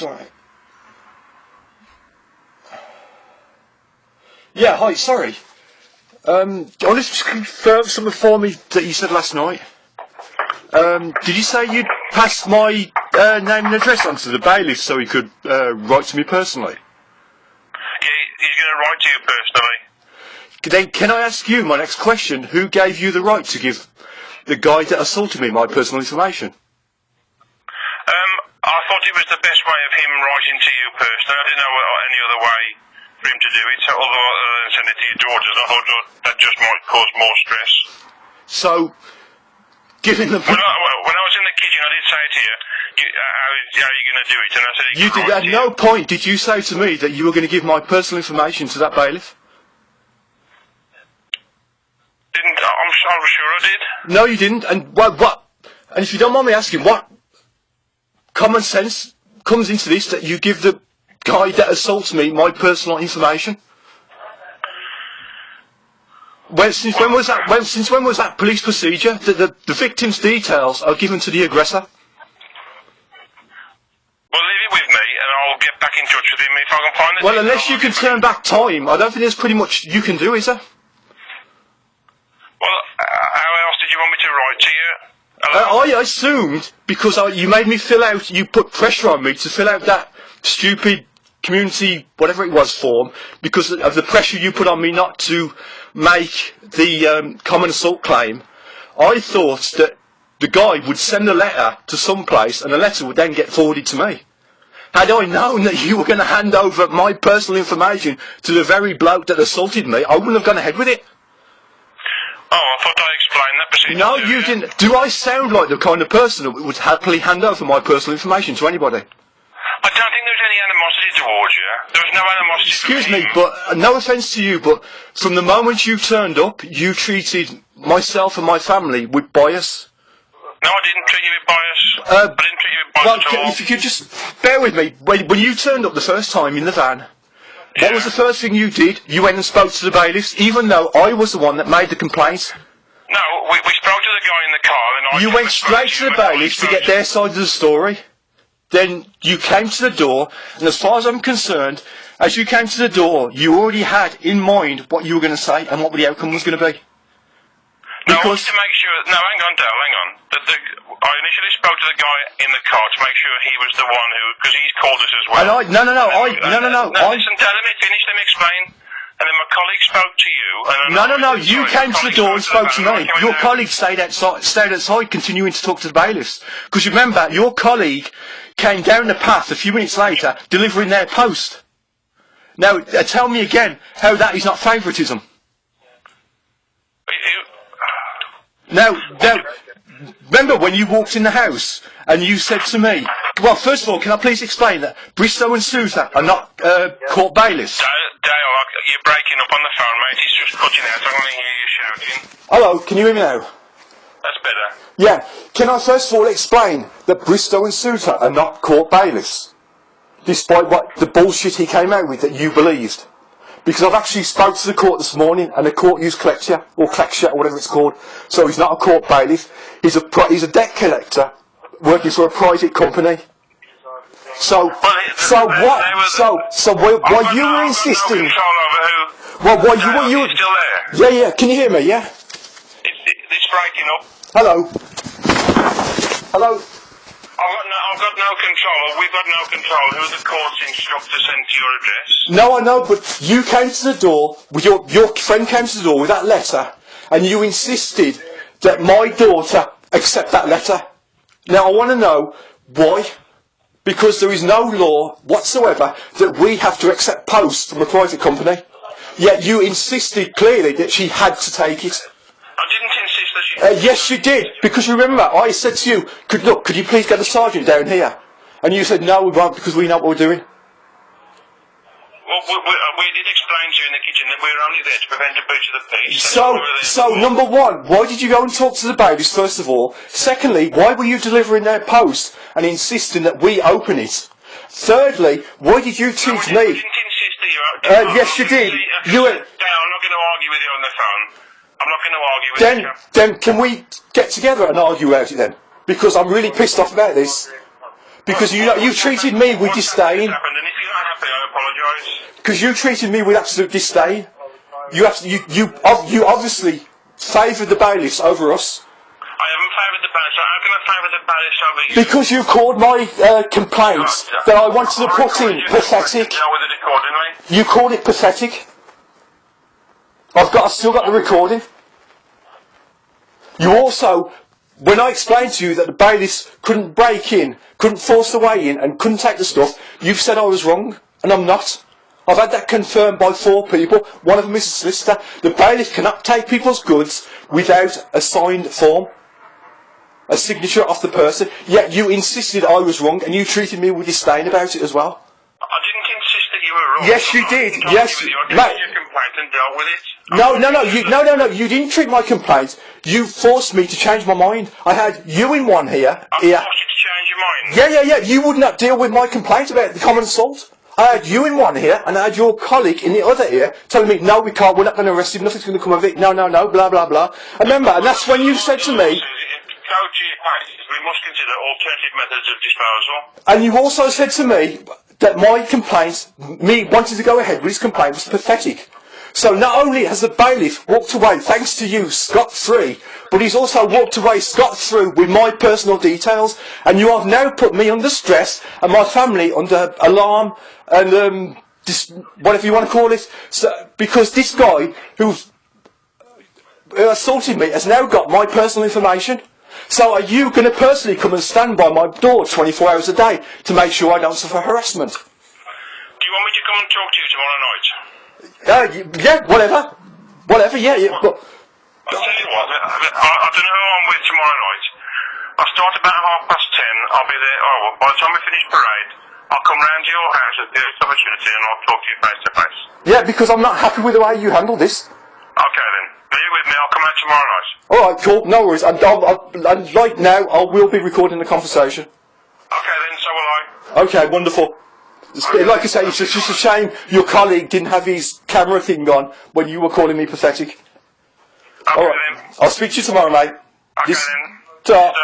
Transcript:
Sorry. Yeah, hi, sorry. I want to just confirm something for me that you said last night. Did you say you'd pass my name and address on to the bailiff so he could write to me personally? Yeah, he's going to write to you personally. Then can I ask you, my next question, who gave you the right to give the guy that assaulted me my personal information? I thought it was the best way of him writing to you personally. I didn't know any other way for him to do it, so other than send it to your daughters. I thought that just might cause more stress. So, given the... When I was in the kitchen, I did say to you, how are you going to do it? And I said... You did, at no point did you say to me that you were going to give my personal information to that bailiff? I'm sure I did. No, you didn't. And what? And if you don't mind me asking, what common sense comes into this that you give the guy that assaults me my personal information? Since when was that police procedure that the victim's details are given to the aggressor? Well, leave it with me, and I'll get back in touch with him if I can find it. Well, unless you can turn back time, I don't think there's pretty much you can do, is there? Well, how else did you want me to write to you? I assumed, because you made me fill out, you put pressure on me to fill out that stupid community, whatever it was, form, because of the pressure you put on me not to make the common assault claim. I thought that the guy would send a letter to some place, and the letter would then get forwarded to me. Had I known that you were going to hand over my personal information to the very bloke that assaulted me, I wouldn't have gone ahead with it. Oh, I thought I explained that procedure. No, you didn't. Do I sound like the kind of person that would happily hand over my personal information to anybody? I don't think there was any animosity towards you. There was no animosity. Excuse me, but no offence to you, but from the moment you turned up, you treated myself and my family with bias. No, I didn't treat you with bias. I didn't treat you with bias at all. If you could just bear with me, when you turned up the first time in the van, what was the first thing you did? You went and spoke to the bailiffs, even though I was the one that made the complaint. No, we spoke to the guy in the car, and you went straight to the bailiffs to get their side of the story. Then you came to the door, and as far as I'm concerned, as you came to the door, you already had in mind what you were going to say and what the outcome was going to be. No, I wanted to make sure... No, hang on, Dale, hang on. I initially spoke to the guy in the car to make sure he was the one who... Because he's called us as well. And no. Listen, Dale, let me finish, let me explain. And then my colleague spoke to you... And no, you came to the door and spoke to me. Your colleague stayed outside, continuing to talk to the bailiffs. Because remember, your colleague came down the path a few minutes later, delivering their post. Now, tell me again how that is not favouritism. Now, remember when you walked in the house and you said to me, well, first of all, can I please explain that Bristow and Sousa are not court bailiffs? Dale, you're breaking up on the phone, mate. He's just cutting out. I can hear you shouting. Hello, can you hear me now? That's better. Yeah. Can I first of all explain that Bristow and Sousa are not court bailiffs? Despite what the bullshit he came out with that you believed. Because I've actually spoke to the court this morning, and the court used Clexia, or whatever it's called. So he's not a court bailiff. He's a debt collector working for a private company. So why you were insisting? Why you were still there? Yeah. Can you hear me? Yeah. It's breaking up. Hello. I've got no control. We've got no control. Who the court's instructor sent to your address? No, I know, but you came to the door, with your friend came to the door with that letter, and you insisted that my daughter accept that letter. Now, I want to know why. Because there is no law whatsoever that we have to accept posts from a private company. Yet you insisted clearly that she had to take it. I didn't insist that she... Yes, you did. Because remember, I said to you, could you please get the sergeant down here? And you said, no, we won't, because we know what we're doing. Well, we did explain to you in the kitchen that we're only there to prevent a breach of the peace. So number one, why did you go and talk to the bailiffs, first of all? Secondly, why were you delivering their post and insisting that we open it? Thirdly, why did you teach me... I didn't insist that you... Yes, you did. I'm not going to argue with you on the phone. I'm not going to argue with you. Then can we get together and argue about it then? Because I'm really pissed off about this. because you treated me with disdain. Happened, and if you're not happy, I apologise. Because you treated me with absolute disdain. You obviously favoured the bailiffs over us. I haven't favoured the bailiffs. How can I favour the bailiffs over you? Because you called my complaints that I wanted to put in pathetic. Deal with it accordingly. You called it pathetic. I've still got the recording. You also, when I explained to you that the bailiffs couldn't break in, couldn't force the way in, and couldn't take the stuff, you've said I was wrong, and I'm not. I've had that confirmed by 4 people. One of them is a solicitor. The bailiff cannot take people's goods without a signed form, a signature off the person. Yet you insisted I was wrong, and you treated me with disdain about it as well. I didn't insist that you were wrong. Yes, you did. Yes, mate. You complaint and dealt with it. No. You didn't treat my complaint. You forced me to change my mind. I had you in one here. I forced you to change your mind. Yeah. You would not deal with my complaint about the common assault. I had you in one here, and I had your colleague in the other ear telling me, no, we can't, we're not going to arrest him, nothing's going to come of it, no, blah, blah, blah. I remember, and that's when you said to me... We must consider alternative methods of disposal. And you also said to me that my complaint, me wanting to go ahead with his complaint, was pathetic. So not only has the bailiff walked away, thanks to you, scot-free, but he's also walked away scot-through with my personal details, and you have now put me under stress and my family under alarm and whatever you want to call it, so, because this guy who assaulted me has now got my personal information. So are you going to personally come and stand by my door 24 hours a day to make sure I don't suffer harassment? Do you want me to come and talk to you tomorrow night? Yeah, whatever, yeah. But, I'll tell you what, I don't know who I'm with tomorrow night. I'll start about 10:30, I'll be there, by the time we finish parade, I'll come round to your house at the earliest opportunity and I'll talk to you face to face. Yeah, because I'm not happy with the way you handle this. Okay then, leave it with me, I'll come out tomorrow night. Alright, cool, no worries. And right now, I will be recording the conversation. Okay then, so will I. Okay, wonderful. Like I say, it's just a shame your colleague didn't have his camera thing on when you were calling me pathetic. Okay Alright, then. I'll speak to you tomorrow, mate. Okay Yes. then. Ta. So,